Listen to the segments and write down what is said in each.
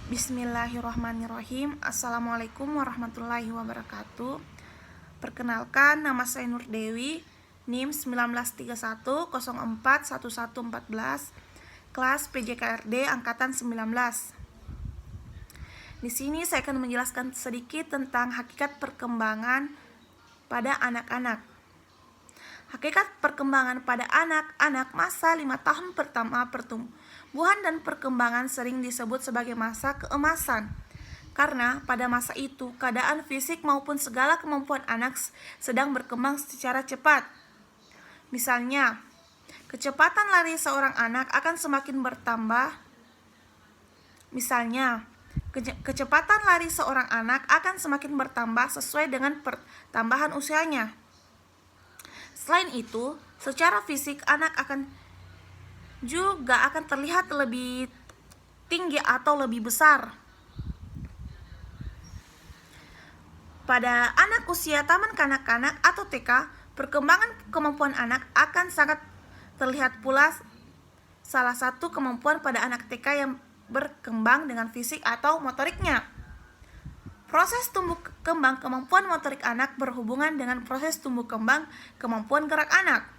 Bismillahirrahmanirrahim. Assalamualaikum warahmatullahi wabarakatuh. Perkenalkan, nama saya Nur Dewi, NIM 1931041114, kelas PJKRD angkatan 19. Di sini saya akan menjelaskan sedikit tentang hakikat perkembangan pada anak-anak. Hakikat perkembangan pada anak-anak masa 5 tahun pertama pertumbuhan dan perkembangan sering disebut sebagai masa keemasan. Karena pada masa itu keadaan fisik maupun segala kemampuan anak sedang berkembang secara cepat. Misalnya, kecepatan lari seorang anak akan semakin bertambah. Kecepatan lari seorang anak akan semakin bertambah sesuai dengan pertambahan usianya. Selain itu, secara fisik anak akan terlihat lebih tinggi atau lebih besar. Pada anak usia taman kanak-kanak atau TK, perkembangan kemampuan anak akan sangat terlihat pula. Salah satu kemampuan pada anak TK yang berkembang dengan fisik atau motoriknya. Proses tumbuh kembang kemampuan motorik anak berhubungan dengan proses tumbuh kembang kemampuan gerak anak.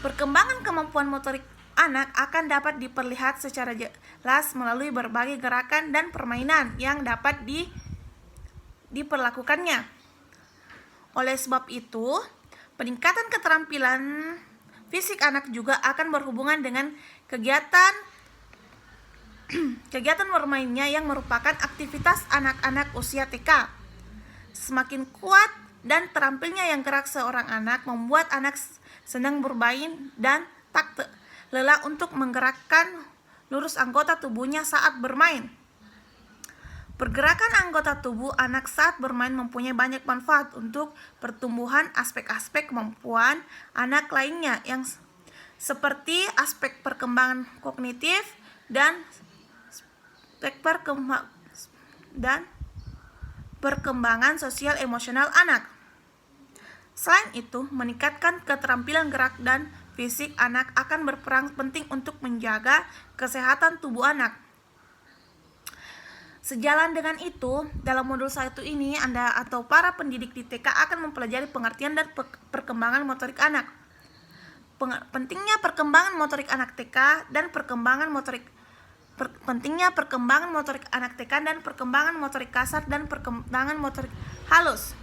Perkembangan kemampuan motorik anak akan dapat diperlihat secara jelas melalui berbagai gerakan dan permainan yang dapat diperlakukannya. Oleh sebab itu, peningkatan keterampilan fisik anak juga akan berhubungan dengan kegiatan bermainnya yang merupakan aktivitas anak-anak usia TK. Semakin kuat dan terampilnya yang gerak seorang anak membuat anak senang bermain dan tak lelah untuk menggerakkan lurus anggota tubuhnya saat bermain. Pergerakan anggota tubuh anak saat bermain mempunyai banyak manfaat untuk pertumbuhan aspek-aspek kemampuan anak lainnya yang seperti aspek perkembangan kognitif dan perkembangan sosial emosional anak. Selain itu, meningkatkan keterampilan gerak dan fisik anak akan berperan penting untuk menjaga kesehatan tubuh anak. Sejalan dengan itu, dalam modul 1 ini Anda atau para pendidik di TK akan mempelajari pengertian dan perkembangan motorik anak. Pentingnya perkembangan motorik anak TK dan pentingnya perkembangan motorik anak TK dan perkembangan motorik kasar dan perkembangan motorik halus.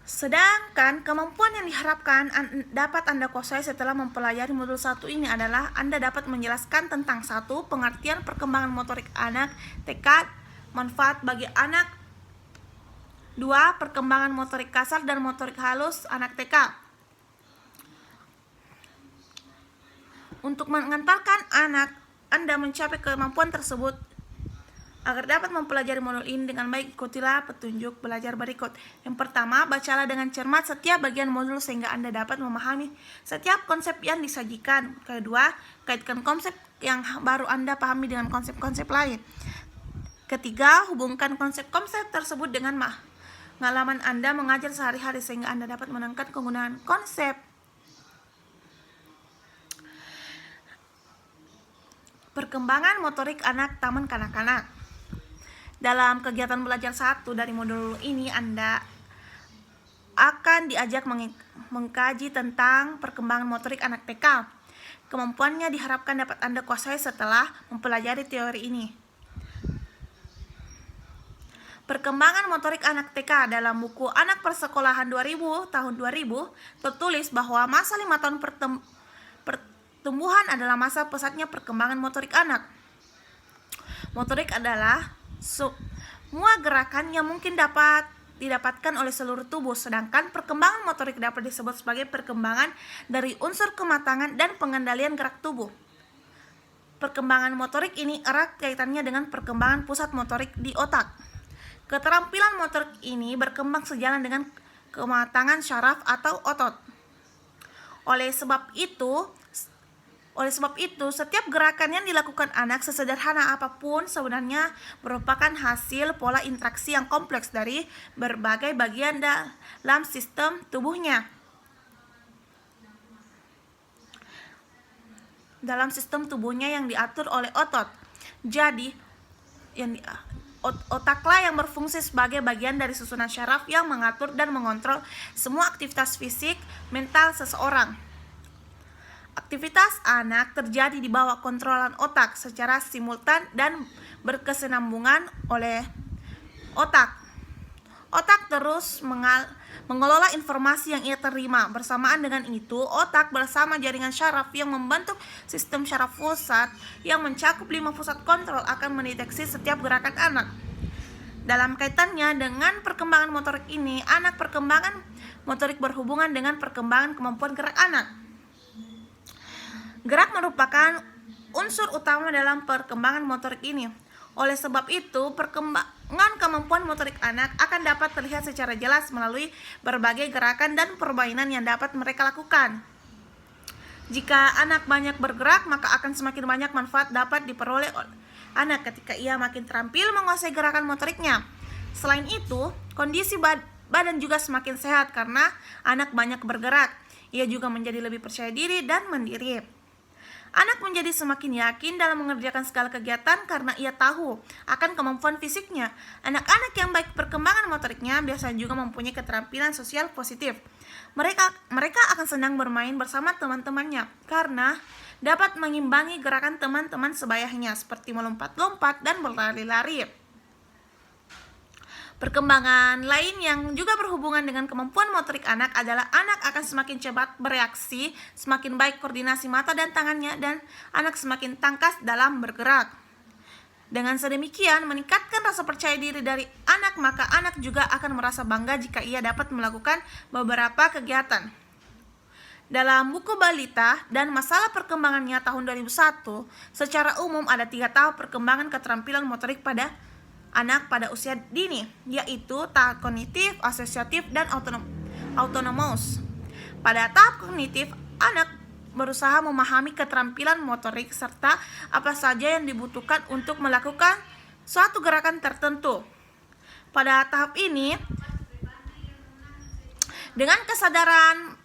Sedangkan kemampuan yang diharapkan dapat Anda kuasai setelah mempelajari modul 1 ini adalah Anda dapat menjelaskan tentang 1. Pengertian perkembangan motorik anak TK, manfaat bagi anak. 2. Perkembangan motorik kasar dan motorik halus anak TK. Untuk mengantarkan anak Anda mencapai kemampuan tersebut, agar dapat mempelajari modul ini dengan baik, ikutilah petunjuk belajar berikut. Yang pertama, bacalah dengan cermat setiap bagian modul sehingga Anda dapat memahami setiap konsep yang disajikan. Kedua, kaitkan konsep yang baru Anda pahami dengan konsep-konsep lain. Ketiga, hubungkan konsep-konsep tersebut dengan pengalaman Anda mengajar sehari-hari sehingga Anda dapat menekankan penggunaan konsep. Perkembangan motorik anak taman kanak-kanak. Dalam kegiatan belajar 1 dari modul ini, Anda akan diajak mengkaji tentang perkembangan motorik anak TK. Kemampuannya diharapkan dapat Anda kuasai setelah mempelajari teori ini. Perkembangan motorik anak TK dalam buku Anak Persekolahan 2000 tahun 2000 tertulis bahwa masa 5 tahun pertumbuhan adalah masa pesatnya perkembangan motorik anak. Motorik adalah semua gerakan yang mungkin dapat didapatkan oleh seluruh tubuh, sedangkan perkembangan motorik dapat disebut sebagai perkembangan dari unsur kematangan dan pengendalian gerak tubuh. Perkembangan motorik ini erat kaitannya dengan perkembangan pusat motorik di otak. Keterampilan motorik ini berkembang sejalan dengan kematangan syaraf atau otot. Oleh sebab itu, setiap gerakan yang dilakukan anak sesederhana apapun sebenarnya merupakan hasil pola interaksi yang kompleks dari berbagai bagian dalam sistem tubuhnya. dalam sistem tubuhnya yang diatur oleh otot. Jadi, otaklah yang berfungsi sebagai bagian dari susunan syaraf yang mengatur dan mengontrol semua aktivitas fisik, mental seseorang. Aktivitas anak terjadi di bawah kontrolan otak secara simultan dan berkesinambungan oleh otak. Otak terus mengelola informasi yang ia terima. Bersamaan dengan itu, otak bersama jaringan syaraf yang membentuk sistem syaraf pusat yang mencakup 5 pusat kontrol akan mendeteksi setiap gerakan anak. Dalam kaitannya dengan perkembangan motorik ini, perkembangan motorik berhubungan dengan perkembangan kemampuan gerak anak. Gerak merupakan unsur utama dalam perkembangan motorik ini. Oleh sebab itu, perkembangan kemampuan motorik anak akan dapat terlihat secara jelas melalui berbagai gerakan dan permainan yang dapat mereka lakukan. Jika anak banyak bergerak, maka akan semakin banyak manfaat dapat diperoleh oleh anak ketika ia makin terampil menguasai gerakan motoriknya. Selain itu, kondisi badan juga semakin sehat karena anak banyak bergerak. Ia juga menjadi lebih percaya diri dan mandiri. Anak menjadi semakin yakin dalam mengerjakan segala kegiatan karena ia tahu akan kemampuan fisiknya. Anak-anak yang baik perkembangan motoriknya biasanya juga mempunyai keterampilan sosial positif. Mereka akan senang bermain bersama teman-temannya karena dapat mengimbangi gerakan teman-teman sebayanya seperti melompat-lompat dan berlari-lari. Perkembangan lain yang juga berhubungan dengan kemampuan motorik anak adalah anak akan semakin cepat bereaksi, semakin baik koordinasi mata dan tangannya, dan anak semakin tangkas dalam bergerak. Dengan sedemikian, meningkatkan rasa percaya diri dari anak, maka anak juga akan merasa bangga jika ia dapat melakukan beberapa kegiatan. Dalam buku Balita dan Masalah Perkembangannya tahun 2001, secara umum ada 3 tahap perkembangan keterampilan motorik pada anak pada usia dini, yaitu tahap kognitif, asosiatif, dan autonomous. Pada tahap kognitif, anak berusaha memahami keterampilan motorik serta apa saja yang dibutuhkan untuk melakukan suatu gerakan tertentu. Pada tahap ini, dengan kesadaran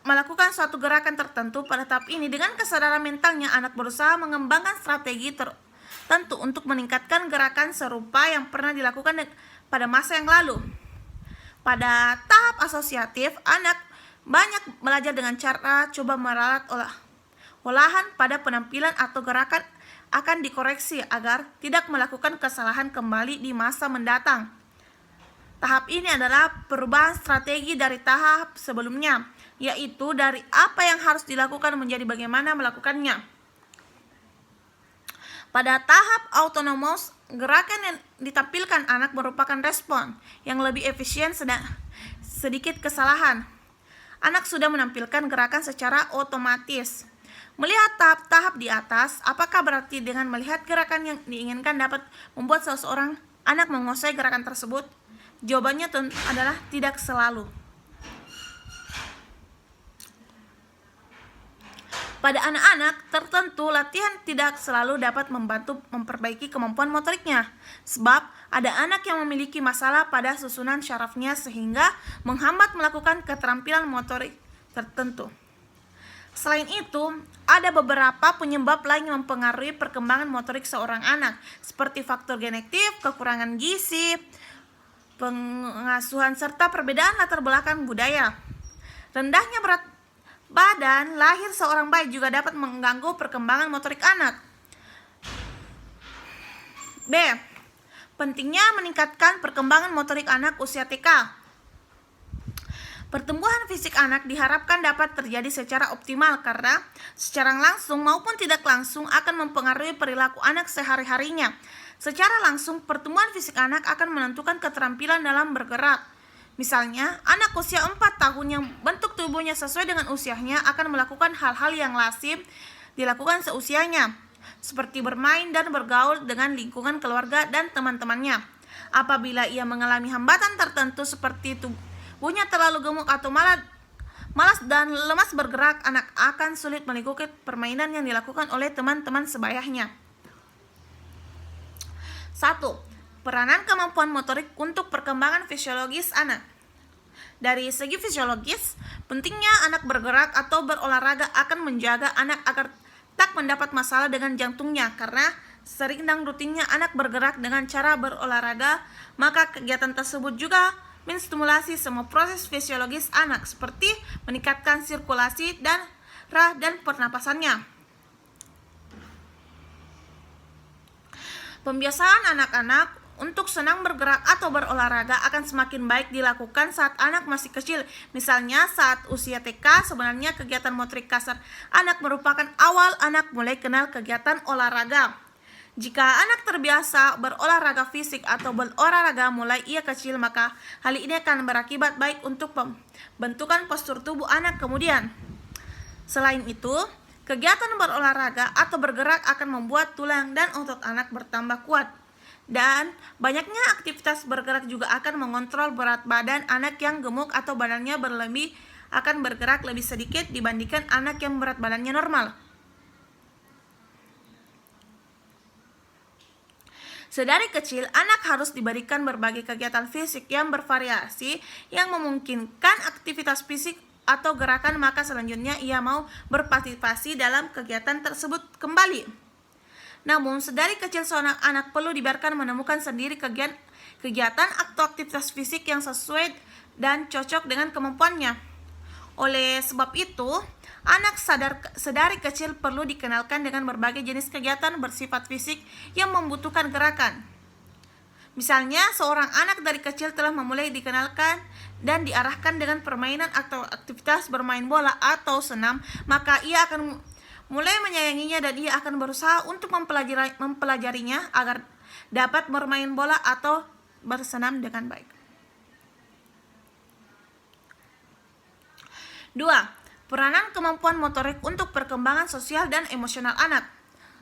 melakukan suatu gerakan tertentu, pada tahap ini dengan kesadaran mentalnya anak berusaha mengembangkan strategi tertentu untuk meningkatkan gerakan serupa yang pernah dilakukan pada masa yang lalu. Pada tahap asosiatif, anak banyak belajar dengan cara coba meralat olahan pada penampilan atau gerakan akan dikoreksi agar tidak melakukan kesalahan kembali di masa mendatang. Tahap ini adalah perubahan strategi dari tahap sebelumnya, yaitu dari apa yang harus dilakukan menjadi bagaimana melakukannya. Pada tahap autonomous, gerakan yang ditampilkan anak merupakan respon yang lebih efisien sedikit kesalahan. Anak sudah menampilkan gerakan secara otomatis. Melihat tahap-tahap di atas, apakah berarti dengan melihat gerakan yang diinginkan dapat membuat seseorang anak menguasai gerakan tersebut? Jawabannya adalah tidak selalu. Pada anak-anak tertentu, latihan tidak selalu dapat membantu memperbaiki kemampuan motoriknya, sebab ada anak yang memiliki masalah pada susunan syarafnya sehingga menghambat melakukan keterampilan motorik tertentu. Selain itu, ada beberapa penyebab lain yang mempengaruhi perkembangan motorik seorang anak, seperti faktor genetik, kekurangan gizi, pengasuhan, serta perbedaan latar belakang budaya. Rendahnya berat badan lahir seorang bayi juga dapat mengganggu perkembangan motorik anak. B. Pentingnya meningkatkan perkembangan motorik anak usia TK. Pertumbuhan fisik anak diharapkan dapat terjadi secara optimal karena secara langsung maupun tidak langsung akan mempengaruhi perilaku anak sehari-harinya. Secara langsung, pertumbuhan fisik anak akan menentukan keterampilan dalam bergerak. Misalnya, anak usia 4 tahun yang bentuk tubuhnya sesuai dengan usianya akan melakukan hal-hal yang lazim dilakukan seusianya, seperti bermain dan bergaul dengan lingkungan keluarga dan teman-temannya. Apabila ia mengalami hambatan tertentu seperti tubuhnya terlalu gemuk atau malas dan lemas bergerak, anak akan sulit mengikuti permainan yang dilakukan oleh teman-teman sebayanya. 1. Peranan kemampuan motorik untuk perkembangan fisiologis anak. Dari segi fisiologis, pentingnya anak bergerak atau berolahraga akan menjaga anak agar tak mendapat masalah dengan jantungnya karena sering dan rutinnya anak bergerak dengan cara berolahraga, maka kegiatan tersebut juga menstimulasi semua proses fisiologis anak seperti meningkatkan sirkulasi dan darah dan pernapasannya. Pembiasaan anak-anak untuk senang bergerak atau berolahraga akan semakin baik dilakukan saat anak masih kecil. Misalnya saat usia TK, sebenarnya kegiatan motorik kasar anak merupakan awal anak mulai kenal kegiatan olahraga. Jika anak terbiasa berolahraga fisik atau berolahraga mulai ia kecil, maka hal ini akan berakibat baik untuk pembentukan postur tubuh anak kemudian. Selain itu, kegiatan berolahraga atau bergerak akan membuat tulang dan otot anak bertambah kuat. Dan banyaknya aktivitas bergerak juga akan mengontrol berat badan anak yang gemuk atau badannya berlebih akan bergerak lebih sedikit dibandingkan anak yang berat badannya normal. Sedari kecil, anak harus diberikan berbagai kegiatan fisik yang bervariasi yang memungkinkan aktivitas fisik atau gerakan, maka selanjutnya ia mau berpartisipasi dalam kegiatan tersebut kembali. Namun, sedari kecil seorang anak perlu dibiarkan menemukan sendiri kegiatan atau aktivitas fisik yang sesuai dan cocok dengan kemampuannya. Oleh sebab itu, anak sedari kecil perlu dikenalkan dengan berbagai jenis kegiatan bersifat fisik yang membutuhkan gerakan. Misalnya, seorang anak dari kecil telah memulai dikenalkan dan diarahkan dengan permainan atau aktivitas bermain bola atau senam, maka ia akan mulai menyayanginya dan ia akan berusaha untuk mempelajarinya agar dapat bermain bola atau bersenam dengan baik. 2. Peranan kemampuan motorik untuk perkembangan sosial dan emosional anak.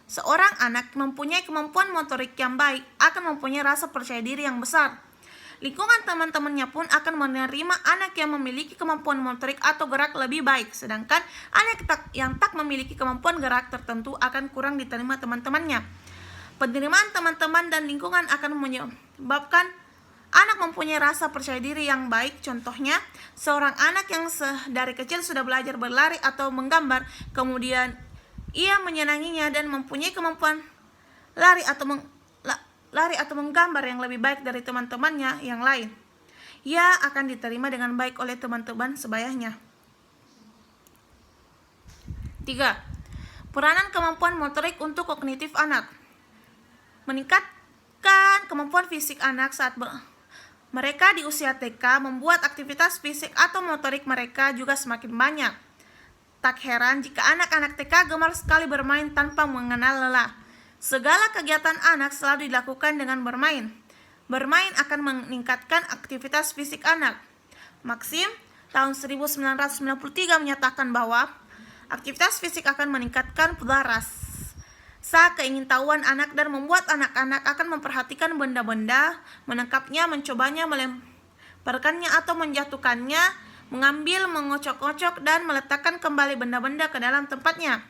Seorang anak mempunyai kemampuan motorik yang baik akan mempunyai rasa percaya diri yang besar. Lingkungan teman-temannya pun akan menerima anak yang memiliki kemampuan motorik atau gerak lebih baik, sedangkan anak yang tak memiliki kemampuan gerak tertentu akan kurang diterima teman-temannya. Penerimaan teman-teman dan lingkungan akan menyebabkan anak mempunyai rasa percaya diri yang baik. Contohnya, seorang anak yang dari kecil sudah belajar berlari atau menggambar, kemudian ia menyenanginya dan mempunyai kemampuan lari atau menggambar yang lebih baik dari teman-temannya yang lain. Ia akan diterima dengan baik oleh teman-teman sebayanya. 3. Peranan kemampuan motorik untuk kognitif anak. Meningkatkan kemampuan fisik anak saat mereka di usia TK membuat aktivitas fisik atau motorik mereka juga semakin banyak. Tak heran jika anak-anak TK gemar sekali bermain tanpa mengenal lelah. Segala kegiatan anak selalu dilakukan dengan bermain. Bermain akan meningkatkan aktivitas fisik anak. Maxim tahun 1993 menyatakan bahwa aktivitas fisik akan meningkatkan rasa keingintahuan anak dan membuat anak-anak akan memperhatikan benda-benda, menangkapnya, mencobanya, melemparkannya atau menjatuhkannya, mengambil, mengocok-ocok, dan meletakkan kembali benda-benda ke dalam tempatnya.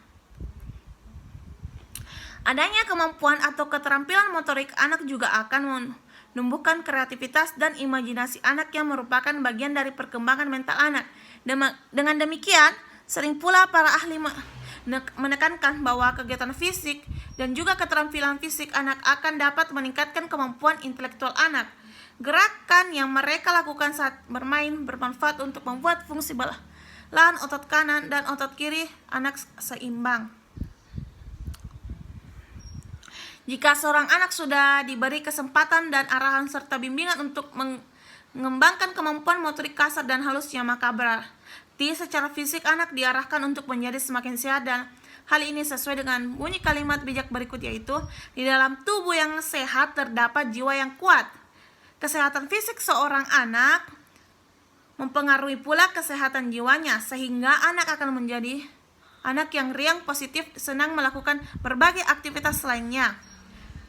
Adanya kemampuan atau keterampilan motorik anak juga akan menumbuhkan kreativitas dan imajinasi anak yang merupakan bagian dari perkembangan mental anak. Dengan demikian, sering pula para ahli menekankan bahwa kegiatan fisik dan juga keterampilan fisik anak akan dapat meningkatkan kemampuan intelektual anak. Gerakan yang mereka lakukan saat bermain bermanfaat untuk membuat fungsi belahan otot kanan dan otot kiri anak seimbang. Jika seorang anak sudah diberi kesempatan dan arahan serta bimbingan untuk mengembangkan kemampuan motorik kasar dan halusnya, maka berarti secara fisik anak diarahkan untuk menjadi semakin sehat, dan hal ini sesuai dengan bunyi kalimat bijak berikut, yaitu di dalam tubuh yang sehat terdapat jiwa yang kuat. Kesehatan fisik seorang anak mempengaruhi pula kesehatan jiwanya, sehingga anak akan menjadi anak yang riang, positif, senang melakukan berbagai aktivitas lainnya.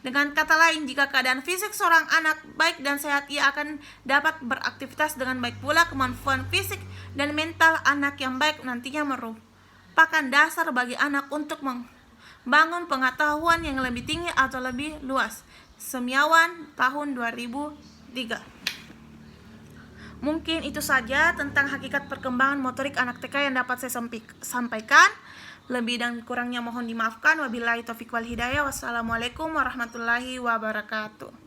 Dengan kata lain, jika keadaan fisik seorang anak baik dan sehat, ia akan dapat beraktivitas dengan baik pula. Kemampuan fisik dan mental anak yang baik nantinya merupakan dasar bagi anak untuk membangun pengetahuan yang lebih tinggi atau lebih luas. Semiawan tahun 2003. Mungkin itu saja tentang hakikat perkembangan motorik anak TK yang dapat saya sampaikan. Lebih dan kurangnya mohon dimaafkan. Wabillahi taufiq wal hidayah. Wassalamualaikum warahmatullahi wabarakatuh.